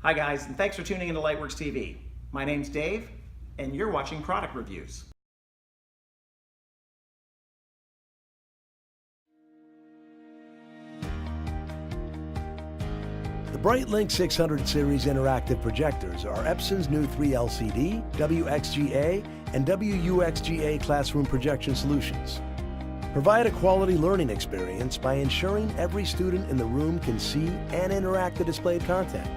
Hi guys, and thanks for tuning into LightWerks TV. My name's Dave, and you're watching product reviews. The Brightlink 600 series interactive projectors are Epson's new 3LCD, WXGA, and WUXGA classroom projection solutions. Provide a quality learning experience by ensuring every student in the room can see and interact the displayed content.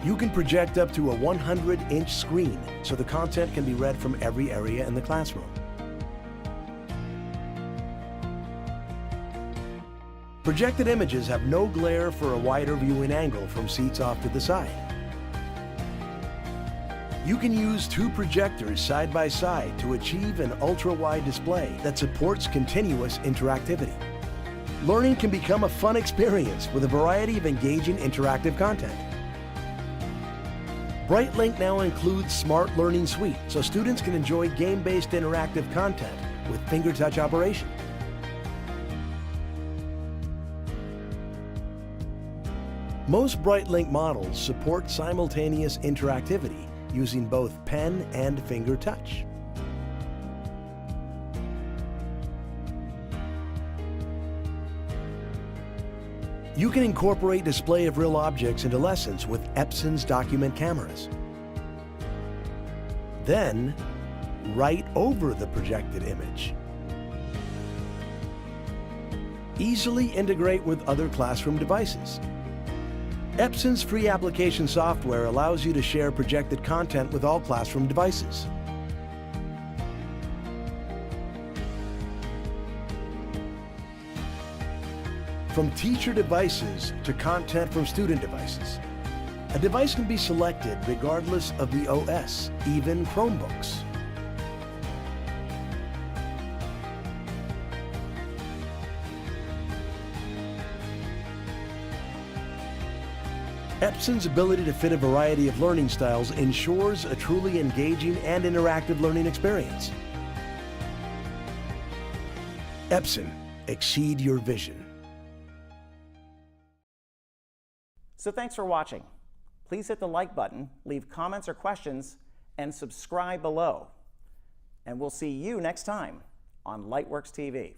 You can project up to a 100-inch screen, so the content can be read from every area in the classroom. Projected images have no glare for a wider viewing angle from seats off to the side. You can use two projectors side by side to achieve an ultra-wide display that supports continuous interactivity. Learning can become a fun experience with a variety of engaging interactive content. Brightlink now includes Smart Learning Suite, so students can enjoy game-based interactive content with finger-touch operation. Most Brightlink models support simultaneous interactivity using both pen and finger touch. You can incorporate display of real objects into lessons with Epson's document cameras. Then, write over the projected image. Easily integrate with other classroom devices. Epson's free application software allows you to share projected content with all classroom devices. From teacher devices to content from student devices, a device can be selected regardless of the OS, even Chromebooks. Epson's ability to fit a variety of learning styles ensures a truly engaging and interactive learning experience. Epson, exceed your vision. So thanks for watching. Please hit the like button, leave comments or questions, and subscribe below. And we'll see you next time on LightWerks TV.